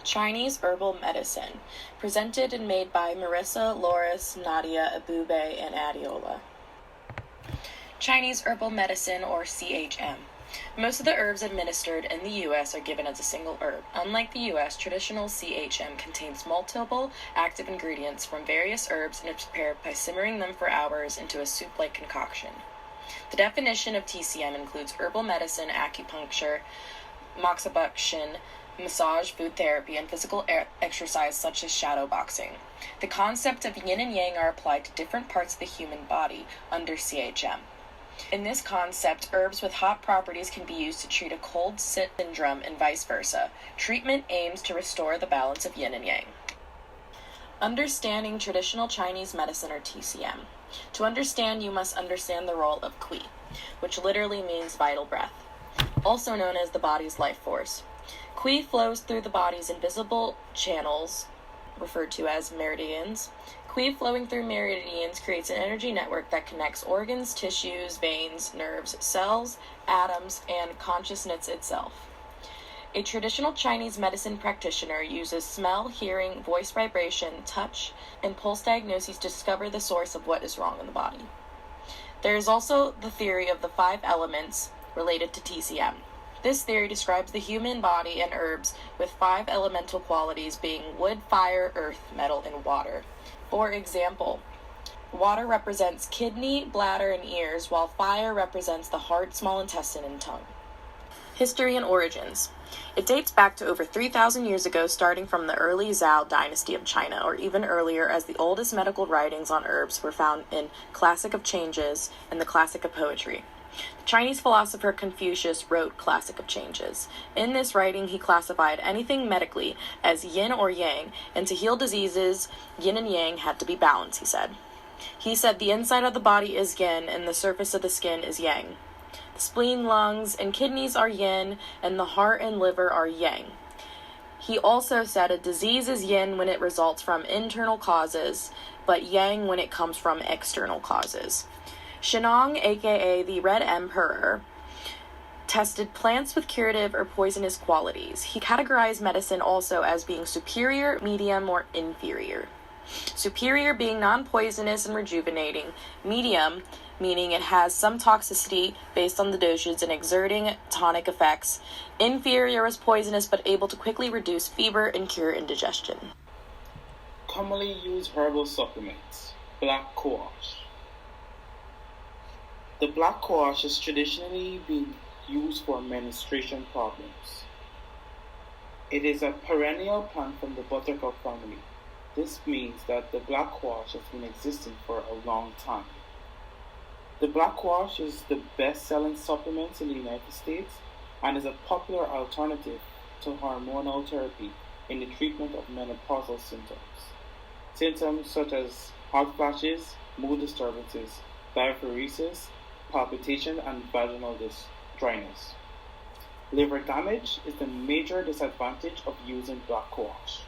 Chinese Herbal Medicine, presented and made by Marissa, Loris, Nadia, Abube, and Adiola. Chinese Herbal Medicine, or CHM. Most of the herbs administered in the U.S. are given as a single herb. Unlike the U.S., traditional CHM contains multiple active ingredients from various herbs and is prepared by simmering them for hours into a soup-like concoction. The definition of TCM includes herbal medicine, acupuncture, moxibustion, massage, food therapy, and physical exercise such as shadow boxing. The concept of yin and yang are applied to different parts of the human body under CHM. In this concept, herbs with hot properties can be used to treat a cold syndrome and vice versa. Treatment aims to restore the balance of yin and yang. Understanding traditional Chinese medicine, or TCM. To understand, you must understand the role of qi, which literally means vital breath, also known as the body's life force. Qi flows through the body's invisible channels, referred to as meridians. Qi flowing through meridians creates an energy network that connects organs, tissues, veins, nerves, cells, atoms, and consciousness itself. A traditional Chinese medicine practitioner uses smell, hearing, voice vibration, touch, and pulse diagnoses to discover the source of what is wrong in the body. There is also the theory of the 5 elements related to TCM. This theory describes the human body and herbs with 5 elemental qualities being wood, fire, earth, metal, and water. For example, water represents kidney, bladder, and ears, while fire represents the heart, small intestine, and tongue. History and origins. It dates back to over 3,000 years ago, starting from the early Zhou dynasty of China, or even earlier, as the oldest medical writings on herbs were found in Classic of Changes and the Classic of Poetry. The Chinese philosopher Confucius wrote Classic of Changes. In this writing, he classified anything medically as yin or yang, and to heal diseases, yin and yang had to be balanced, he said. He said the inside of the body is yin, and the surface of the skin is yang. The spleen, lungs, and kidneys are yin, and the heart and liver are yang. He also said a disease is yin when it results from internal causes, but yang when it comes from external causes. Shennong, aka the Red Emperor, tested plants with curative or poisonous qualities. He categorized medicine also as being superior, medium, or inferior. Superior being non-poisonous and rejuvenating, medium meaning it has some toxicity based on the dosage and exerting tonic effects. Inferior is poisonous but able to quickly reduce fever and cure indigestion. Commonly used herbal supplements. Black quash. The black quash has traditionally been used for menstruation problems. It is a perennial plant from the buttercup family. This means that the black quash has been existing for a long time. The black quash is the best-selling supplement in the United States and is a popular alternative to hormonal therapy in the treatment of menopausal symptoms. Symptoms such as hot flashes, mood disturbances, diaphoresis, palpitation, and vaginal dryness. Liver damage is the major disadvantage of using black quash.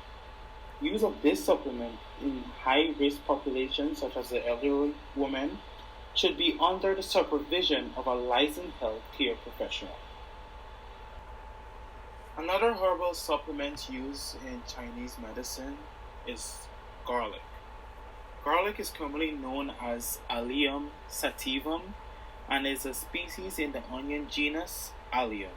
Use of this supplement in high-risk populations such as the elderly woman should be under the supervision of a licensed healthcare professional. Another herbal supplement used in Chinese medicine is garlic. Garlic is commonly known as Allium sativum and is a species in the onion genus Allium.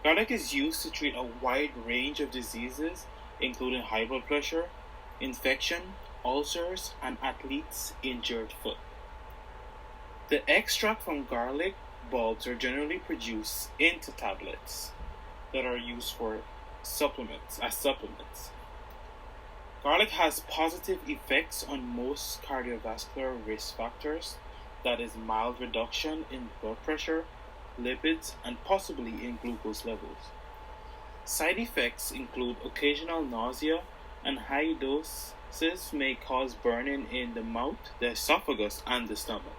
Garlic is used to treat a wide range of diseases, including high blood pressure, infection, ulcers, and athletes' injured foot. The extract from garlic bulbs are generally produced into tablets that are used for supplements. Garlic has positive effects on most cardiovascular risk factors, that is mild reduction in blood pressure, lipids, and possibly in glucose levels. Side effects include occasional nausea, and high doses may cause burning in the mouth, the esophagus, and the stomach.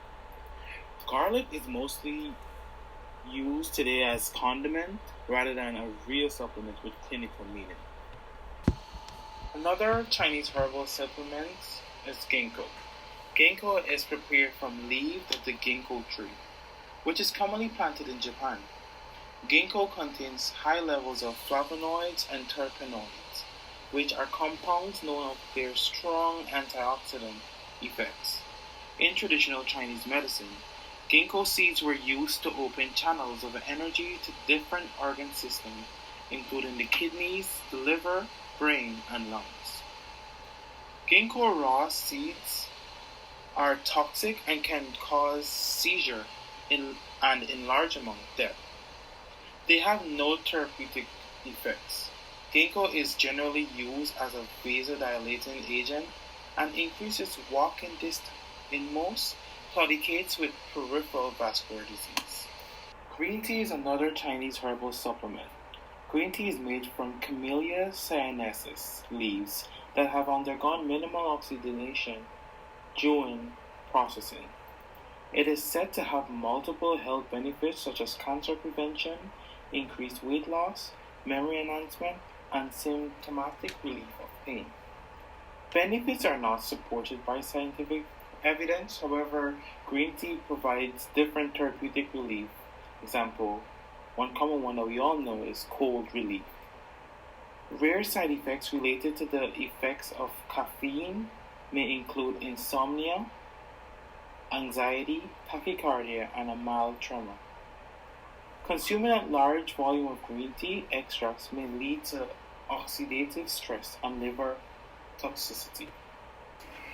Garlic is mostly used today as condiment rather than a real supplement with clinical meaning. Another Chinese herbal supplement is ginkgo. Ginkgo is prepared from leaves of the ginkgo tree, which is commonly planted in Japan. Ginkgo contains high levels of flavonoids and terpenoids, which are compounds known for their strong antioxidant effects. In traditional Chinese medicine, ginkgo seeds were used to open channels of energy to different organ systems, including the kidneys, the liver, brain, and lungs. Ginkgo raw seeds are toxic and can cause seizure and in large amount death. They have no therapeutic effects. Ginkgo is generally used as a vasodilating agent and increases walking distance in most claudicates with peripheral vascular disease. Green tea is another Chinese herbal supplement. Green tea is made from Camellia sinensis leaves that have undergone minimal oxidation during processing. It is said to have multiple health benefits such as cancer prevention, increased weight loss, memory enhancement, and symptomatic relief of pain. Benefits are not supported by scientific evidence, however, green tea provides different therapeutic relief. Example, one common one that we all know is cold relief. Rare side effects related to the effects of caffeine may include insomnia, anxiety, tachycardia, and a mild tremor. Consuming a large volume of green tea extracts may lead to oxidative stress and liver toxicity.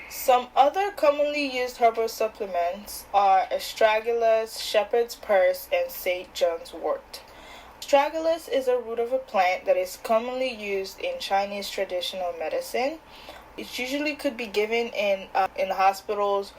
Some other commonly used herbal supplements are astragalus, shepherd's purse, and St. John's wort. Astragalus is a root of a plant that is commonly used in Chinese traditional medicine. It usually could be given in hospitals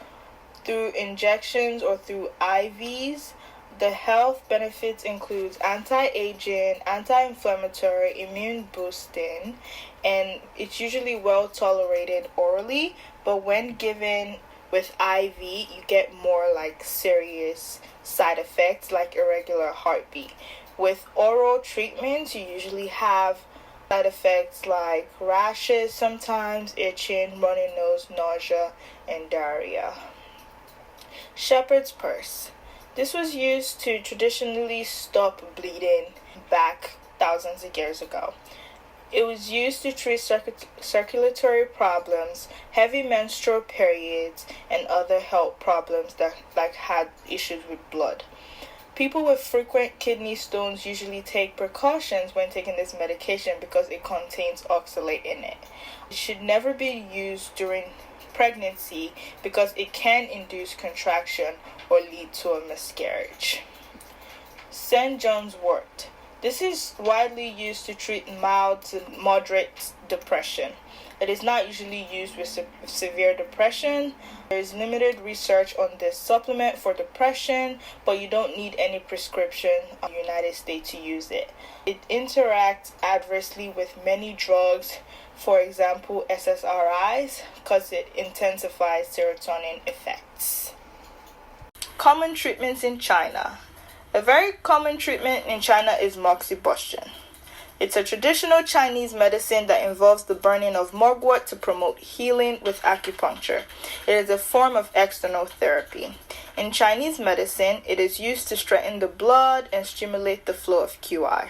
through injections or through IVs. The health benefits include anti-aging, anti-inflammatory, immune boosting, and it's usually well tolerated orally, but when given with IV, you get more like serious side effects like irregular heartbeat. With oral treatments, you usually have side effects like rashes sometimes, itching, runny nose, nausea, and diarrhea. Shepherd's purse. This was used to traditionally stop bleeding back thousands of years ago. It was used to treat circulatory problems, heavy menstrual periods, and other health problems that had issues with blood. People with frequent kidney stones usually take precautions when taking this medication because it contains oxalate in it. It should never be used during pregnancy because it can induce contraction or lead to a miscarriage. St. John's wort. This is widely used to treat mild to moderate depression. It is not usually used with severe depression. There is limited research on this supplement for depression, but you don't need any prescription in the United States to use it. It interacts adversely with many drugs, for example SSRIs, because it intensifies serotonin effects. Common treatments in China. A very common treatment in China is moxibustion. It's a traditional Chinese medicine that involves the burning of mugwort to promote healing with acupuncture. It is a form of external therapy. In Chinese medicine, it is used to strengthen the blood and stimulate the flow of QI.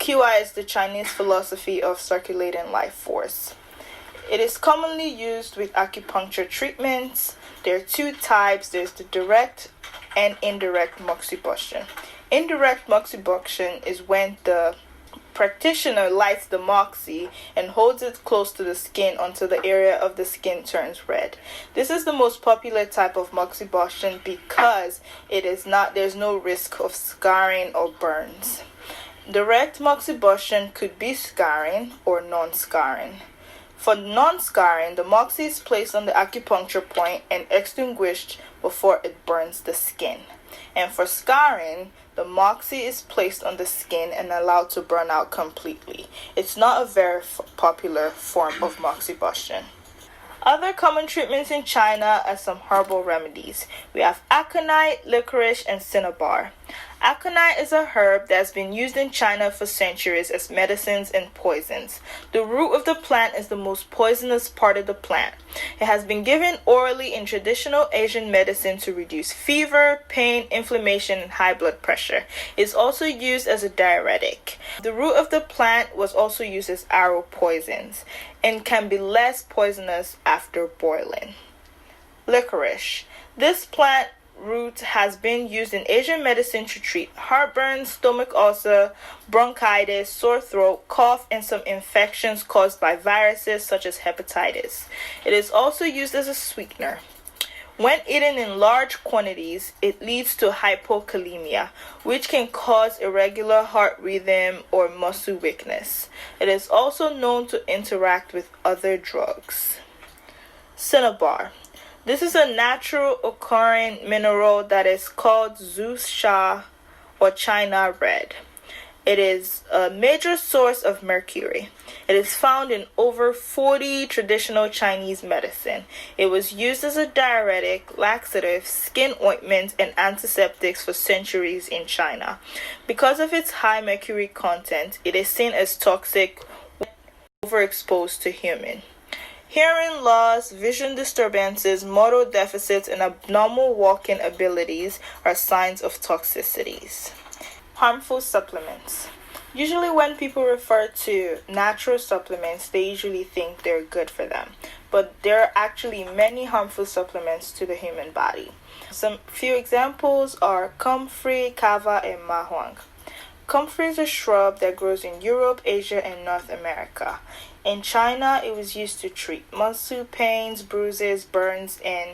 QI is the Chinese philosophy of circulating life force. It is commonly used with acupuncture treatments. There are two types. There's the direct and indirect moxibustion. Indirect moxibustion is when the practitioner lights the moxie and holds it close to the skin until the area of the skin turns red. This is the most popular type of moxibustion because there's no risk of scarring or burns. Direct moxibustion could be scarring or non-scarring. For non-scarring, the moxie is placed on the acupuncture point and extinguished before it burns the skin. And for scarring, the moxie is placed on the skin and allowed to burn out completely. It's not a very popular form of moxibustion. Other common treatments in China are some herbal remedies. We have aconite, licorice, and cinnabar. Aconite is a herb that's been used in China for centuries as medicines and poisons. The root of the plant is the most poisonous part of the plant. It has been given orally in traditional Asian medicine to reduce fever, pain, inflammation, and high blood pressure. It is also used as a diuretic. The root of the plant was also used as arrow poisons and can be less poisonous after boiling. Licorice. This plant root has been used in Asian medicine to treat heartburn, stomach ulcer, bronchitis, sore throat, cough, and some infections caused by viruses such as hepatitis. It is also used as a sweetener. When eaten in large quantities, it leads to hypokalemia, which can cause irregular heart rhythm or muscle weakness. It is also known to interact with other drugs. Cinnabar. This is a natural occurring mineral that is called Zusha or China red. It is a major source of mercury. It is found in over 40 traditional Chinese medicine. It was used as a diuretic, laxative, skin ointment, and antiseptics for centuries in China. Because of its high mercury content, it is seen as toxic when overexposed to human. Hearing loss, vision disturbances, motor deficits, and abnormal walking abilities are signs of toxicities. Harmful supplements. Usually when people refer to natural supplements, they usually think they're good for them. But there are actually many harmful supplements to the human body. Some few examples are comfrey, kava, and mahuang. Comfrey is a shrub that grows in Europe, Asia, and North America. In China, it was used to treat muscle pains, bruises, burns, and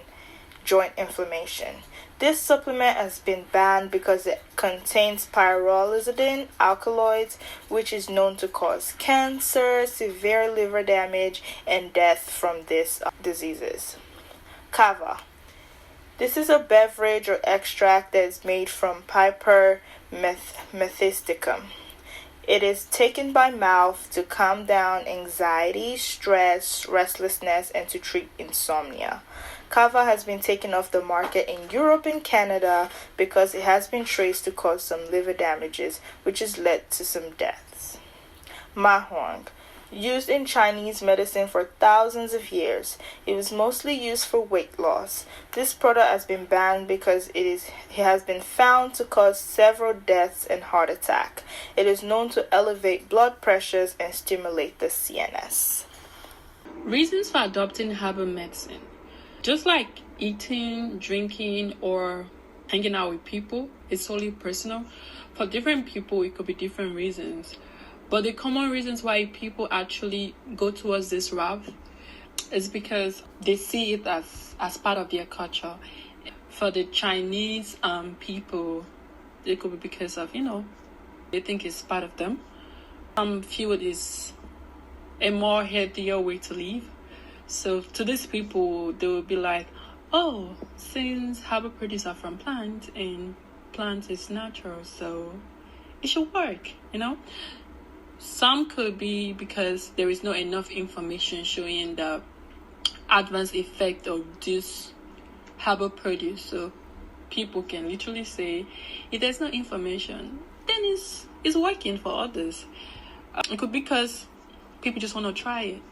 joint inflammation. This supplement has been banned because it contains pyrrolizidine alkaloids, which is known to cause cancer, severe liver damage, and death from these diseases. Kava. This is a beverage or extract that is made from Piper methysticum. It is taken by mouth to calm down anxiety, stress, restlessness, and to treat insomnia. Kava has been taken off the market in Europe and Canada because it has been traced to cause some liver damages, which has led to some deaths. Mahuang. Used in Chinese medicine for thousands of years, it was mostly used for weight loss. This product has been banned because it has been found to cause several deaths and heart attack. It is known to elevate blood pressures and stimulate the CNS. Reasons for adopting herbal medicine. Just like eating, drinking, or hanging out with people, it's solely personal. For different people, it could be different reasons. But the common reasons why people actually go towards this route is because they see it as part of their culture. For the Chinese people, it could be because of, they think it's part of them. Some feel it is a more healthier way to live. So to these people, they will be like, oh, since herbal produce are from plants and plant is natural, so it should work, Some could be because there is not enough information showing the adverse effect of this herbal produce. So people can literally say, if there's no information, then it's working for others. It could be because people just want to try it.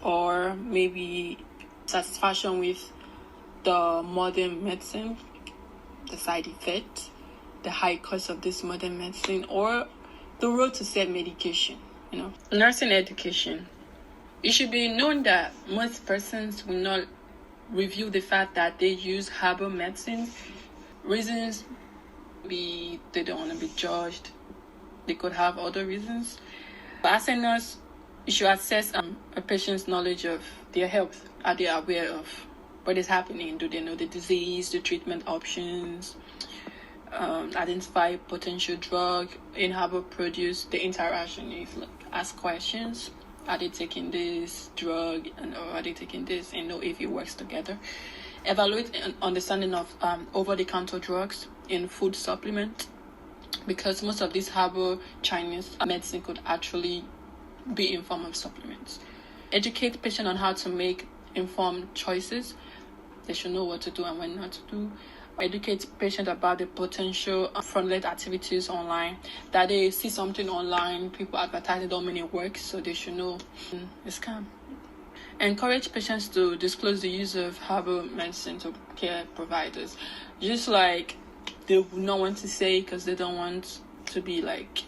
Or maybe satisfaction with the modern medicine, the side effect, the high cost of this modern medicine, or the road to self-medication, Nursing education. It should be known that most persons will not review the fact that they use herbal medicine. Reasons be they don't want to be judged. They could have other reasons. But as a nurse, you should assess a patient's knowledge of their health. Are they aware of what is happening? Do they know the disease, the treatment options? Identify potential drug in herbal produce. The interaction is ask questions. Are they taking this drug or are they taking this, and know if it works together? Evaluate an understanding of over-the-counter drugs in food supplement, because most of these herbal Chinese medicine could actually be in form of supplements. Educate the patient on how to make informed choices. They should know what to do and when not to do. educate patients about the potential fraudulent activities online, that they see something online, people advertising don't mean it works, so they should know it's scam. Encourage patients to disclose the use of herbal medicine to care providers, just like they would not want to say because they don't want to be like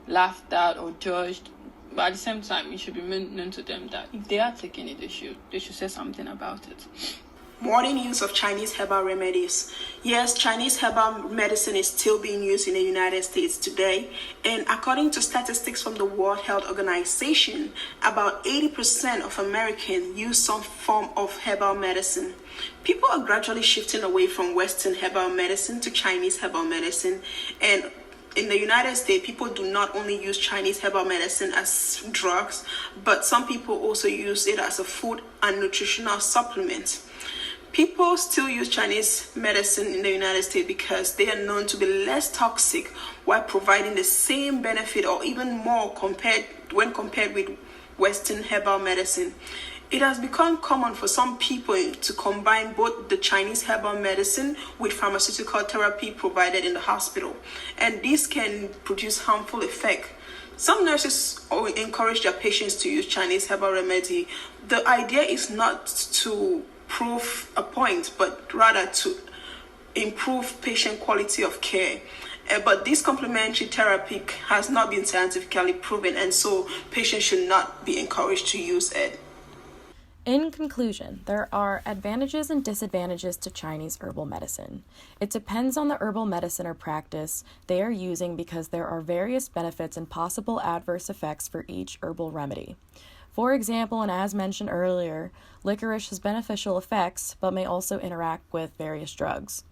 laughed at or judged. But at the same time, it should be known to them that if they are taking it, they should say something about it. Modern use of Chinese herbal remedies. Yes, Chinese herbal medicine is still being used in the United States today, and according to statistics from the World Health Organization, about 80% of Americans use some form of herbal medicine. People are gradually shifting away from Western herbal medicine to Chinese herbal medicine, and in the United States, people do not only use Chinese herbal medicine as drugs, but some people also use it as a food and nutritional supplement. People still use Chinese medicine in the United States because they are known to be less toxic while providing the same benefit or even more when compared with Western herbal medicine. It has become common for some people to combine both the Chinese herbal medicine with pharmaceutical therapy provided in the hospital, and this can produce harmful effects. Some nurses encourage their patients to use Chinese herbal remedy. The idea is not to prove a point, but rather to improve patient quality of care. But this complementary therapy has not been scientifically proven, and so patients should not be encouraged to use it. In conclusion, there are advantages and disadvantages to Chinese herbal medicine. It depends on the herbal medicine or practice they are using because there are various benefits and possible adverse effects for each herbal remedy. For example, and as mentioned earlier, licorice has beneficial effects but may also interact with various drugs.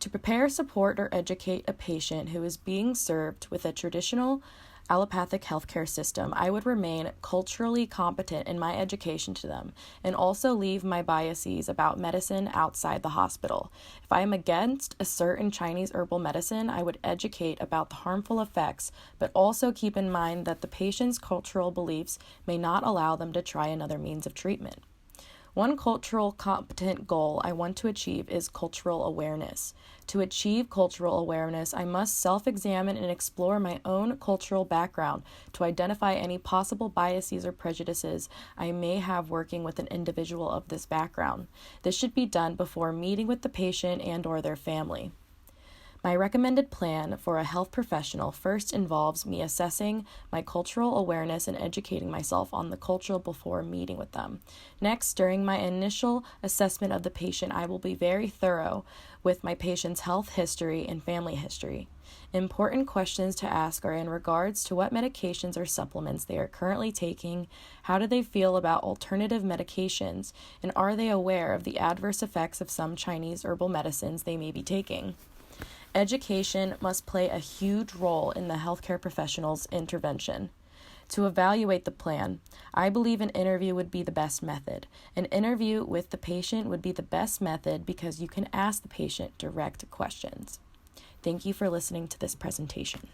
To prepare, support, or educate a patient who is being served with a traditional allopathic healthcare system, I would remain culturally competent in my education to them and also leave my biases about medicine outside the hospital. If I am against a certain Chinese herbal medicine, I would educate about the harmful effects, but also keep in mind that the patient's cultural beliefs may not allow them to try another means of treatment. One cultural competent goal I want to achieve is cultural awareness. To achieve cultural awareness, I must self-examine and explore my own cultural background to identify any possible biases or prejudices I may have working with an individual of this background. This should be done before meeting with the patient and/or their family. My recommended plan for a health professional first involves me assessing my cultural awareness and educating myself on the culture before meeting with them. Next, during my initial assessment of the patient, I will be very thorough with my patient's health history and family history. Important questions to ask are in regards to what medications or supplements they are currently taking, how do they feel about alternative medications, and are they aware of the adverse effects of some Chinese herbal medicines they may be taking. Education must play a huge role in the healthcare professional's intervention. To evaluate the plan, I believe an interview would be the best method. An interview with the patient would be the best method because you can ask the patient direct questions. Thank you for listening to this presentation.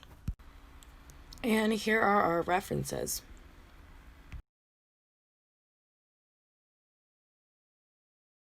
And here are our references.